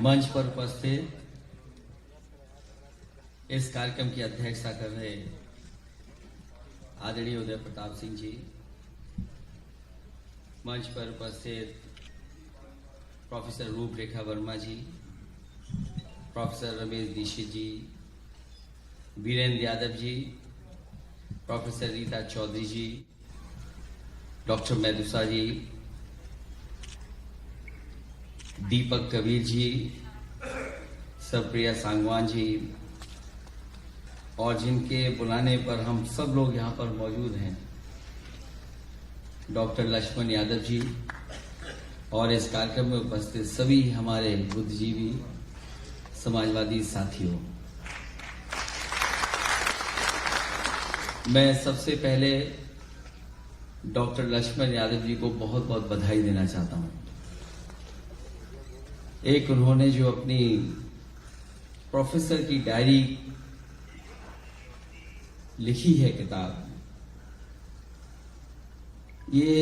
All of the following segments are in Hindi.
मंच पर उपस्थित इस कार्यक्रम की अध्यक्षता कर रहे आदरणीय उदय प्रताप सिंह जी, मंच पर उपस्थित प्रोफेसर रूपरेखा वर्मा जी, प्रोफेसर रमेश दीक्षित जी, वीरेंद्र यादव जी, प्रोफेसर रीता चौधरी जी, डॉक्टर मेदुसा जी, दीपक कबीर जी, सरप्रिया सांगवान जी, और जिनके बुलाने पर हम सब लोग यहाँ पर मौजूद हैं, डॉक्टर लक्ष्मण यादव जी, और इस कार्यक्रम में उपस्थित सभी हमारे बुद्धिजीवी समाजवादी साथियों, मैं सबसे पहले डॉक्टर लक्ष्मण यादव जी को बहुत बहुत बधाई देना चाहता हूं। एक उन्होंने जो अपनी प्रोफेसर की डायरी लिखी है किताब, ये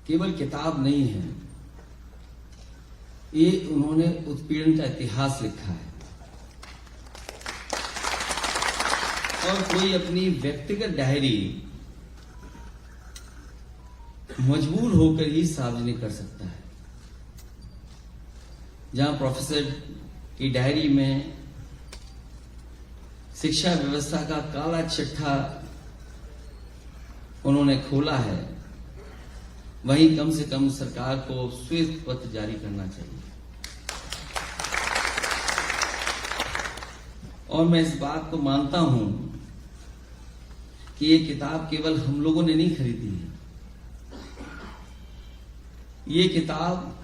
केवल किताब नहीं है, ये उन्होंने उत्पीड़न का इतिहास लिखा है और कोई अपनी व्यक्तिगत डायरी मजबूर होकर ही सार्वजनिक कर सकता है। जहां प्रोफेसर की डायरी में शिक्षा व्यवस्था का काला चिट्ठा उन्होंने खोला है, वहीं कम से कम सरकार को श्वेत पत्र जारी करना चाहिए। और मैं इस बात को मानता हूं कि ये किताब केवल हम लोगों ने नहीं खरीदी है, ये किताब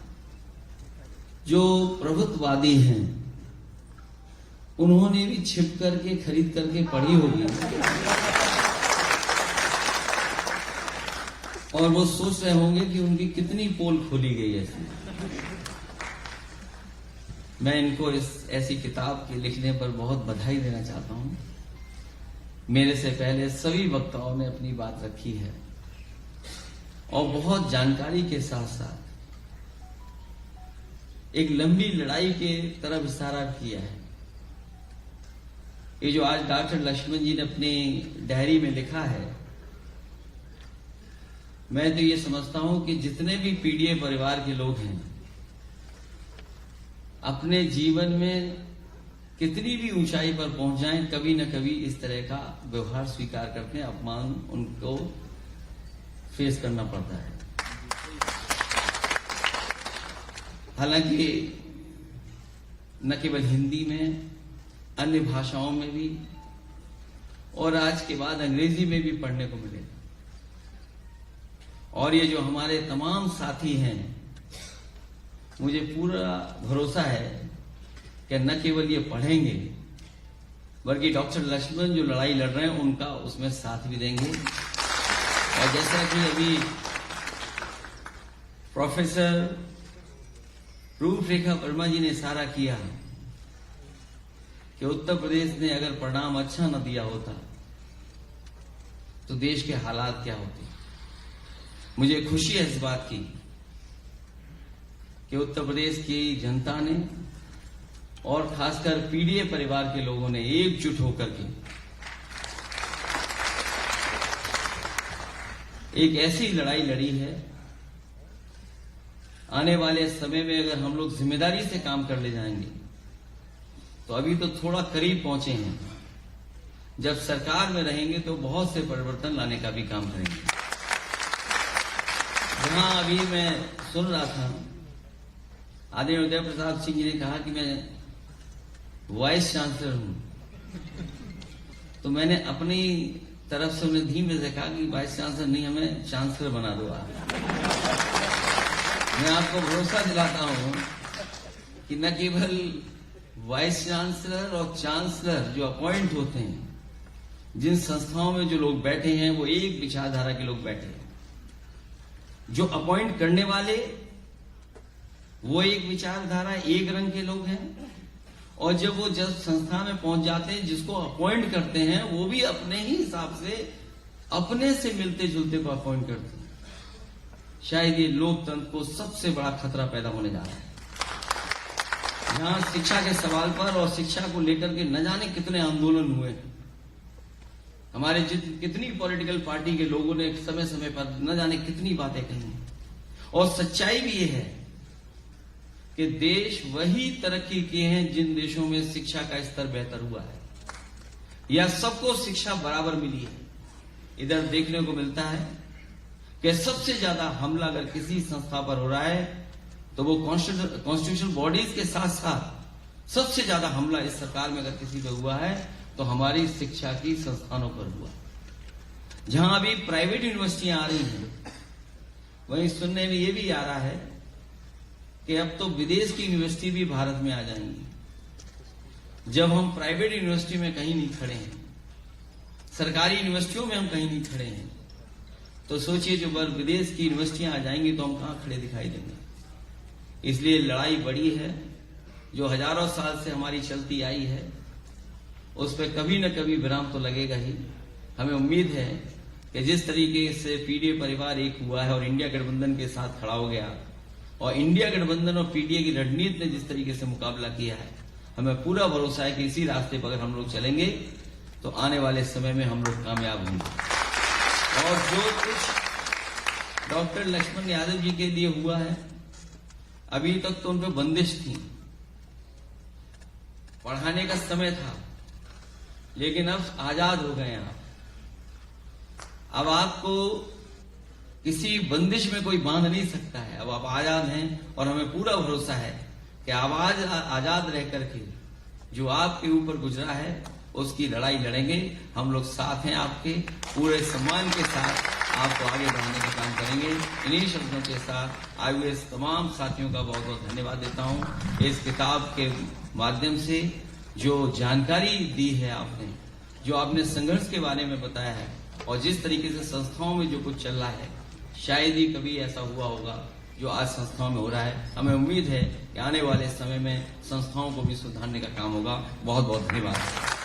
जो प्रभुत्ववादी हैं उन्होंने भी छिप करके खरीद करके पढ़ी होगी और वो सोच रहे होंगे कि उनकी कितनी पोल खोली गई है इसमें। मैं इनको इस ऐसी किताब के लिखने पर बहुत बधाई देना चाहता हूं। मेरे से पहले सभी वक्ताओं ने अपनी बात रखी है और बहुत जानकारी के साथ साथ एक लंबी लड़ाई के तरफ इशारा किया है। ये जो आज डॉक्टर लक्ष्मण जी ने अपनी डायरी में लिखा है, मैं तो ये समझता हूं कि जितने भी पीडीए परिवार के लोग हैं, अपने जीवन में कितनी भी ऊंचाई पर पहुंच जाएं, कभी न कभी इस तरह का व्यवहार स्वीकार करते हैं, अपमान उनको फेस करना पड़ता है। हालांकि न केवल हिंदी में, अन्य भाषाओं में भी और आज के बाद अंग्रेजी में भी पढ़ने को मिलेगा। और ये जो हमारे तमाम साथी हैं, मुझे पूरा भरोसा है कि न केवल ये पढ़ेंगे बल्कि डॉक्टर लक्ष्मण जो लड़ाई लड़ रहे हैं उनका उसमें साथ भी देंगे। और जैसा कि अभी प्रोफेसर रूपरेखा वर्मा जी ने इशारा किया कि उत्तर प्रदेश ने अगर परिणाम अच्छा न दिया होता तो देश के हालात क्या होते। मुझे खुशी है इस बात की कि उत्तर प्रदेश की जनता ने और खासकर पीडीए परिवार के लोगों ने एकजुट होकर के एक ऐसी लड़ाई लड़ी है। आने वाले समय में अगर हम लोग जिम्मेदारी से काम कर ले जाएंगे तो अभी तो थोड़ा करीब पहुंचे हैं, जब सरकार में रहेंगे तो बहुत से परिवर्तन लाने का भी काम करेंगे। जहां अभी मैं सुन रहा था, आदरणीय उदय प्रताप सिंह जी ने कहा कि मैं वाइस चांसलर हूं, तो मैंने अपनी तरफ से उन्हें धीमे से कहा कि वाइस चांसलर नहीं, हमें चांसलर बना दो आप। मैं आपको भरोसा दिलाता हूं कि न केवल वाइस चांसलर और चांसलर जो अपॉइंट होते हैं, जिन संस्थाओं में जो लोग बैठे हैं वो एक विचारधारा के लोग बैठे हैं, जो अपॉइंट करने वाले वो एक विचारधारा, एक रंग के लोग हैं, और जब वो जब संस्था में पहुंच जाते हैं, जिसको अपॉइंट करते हैं वो भी अपने ही हिसाब से अपने से मिलते जुलते को अपॉइंट करते हैं। शायद ये लोकतंत्र को सबसे बड़ा खतरा पैदा होने जा रहा है। जहां शिक्षा के सवाल पर और शिक्षा को लेकर के न जाने कितने आंदोलन हुए। हमारे कितनी पॉलिटिकल पार्टी के लोगों ने समय समय पर न जाने कितनी बातें कही। और सच्चाई भी ये है कि देश वही तरक्की किए हैं जिन देशों में शिक्षा का स्तर बेहतर हुआ है या सबको शिक्षा बराबर मिली है। इधर देखने को मिलता है कि सबसे ज्यादा हमला अगर किसी संस्था पर हो रहा है तो वो कॉन्स्टिट्यूशनल बॉडीज के साथ साथ सबसे ज्यादा हमला इस सरकार में अगर किसी पे हुआ है तो हमारी शिक्षा की संस्थानों पर हुआ। जहां अभी प्राइवेट यूनिवर्सिटियां आ रही हैं, वहीं सुनने में ये भी आ रहा है कि अब तो विदेश की यूनिवर्सिटी भी भारत में आ जाएंगी। जब हम प्राइवेट यूनिवर्सिटी में कहीं नहीं खड़े हैं, सरकारी यूनिवर्सिटियों में हम कहीं नहीं खड़े हैं, तो सोचिए जो विदेश की यूनिवर्सिटियां आ जाएंगी तो हम कहां खड़े दिखाई देंगे। इसलिए लड़ाई बड़ी है जो हजारों साल से हमारी चलती आई है, उस पर कभी न कभी विराम तो लगेगा ही। हमें उम्मीद है कि जिस तरीके से पीडीए परिवार एक हुआ है और इंडिया गठबंधन के साथ खड़ा हो गया और इंडिया गठबंधन और पीडीए की रणनीति ने जिस तरीके से मुकाबला किया है, हमें पूरा भरोसा है कि इसी रास्ते पर अगर हम लोग चलेंगे तो आने वाले समय में हम लोग कामयाब होंगे। और जो कुछ डॉक्टर लक्ष्मण यादव जी के लिए हुआ है, अभी तक तो उन पर बंदिश थी, पढ़ाने का समय था, लेकिन अब आजाद हो गए आप। अब आपको किसी बंदिश में कोई बांध नहीं सकता है। अब आप आजाद हैं और हमें पूरा भरोसा है कि आवाज आजाद रह करके जो आपके ऊपर गुजरा है उसकी लड़ाई लड़ेंगे। हम लोग साथ हैं, आपके पूरे सम्मान के साथ आपको आगे बढ़ाने का काम करेंगे। इन्हीं शब्दों के साथ आए हुए तमाम साथियों का बहुत बहुत धन्यवाद देता हूं। इस किताब के माध्यम से जो जानकारी दी है आपने, जो आपने संघर्ष के बारे में बताया है और जिस तरीके से संस्थाओं में जो कुछ चल रहा है, शायद ही कभी ऐसा हुआ होगा जो आज संस्थाओं में हो रहा है। हमें उम्मीद है कि आने वाले समय में संस्थाओं को भी सुधारने का काम होगा। बहुत बहुत धन्यवाद।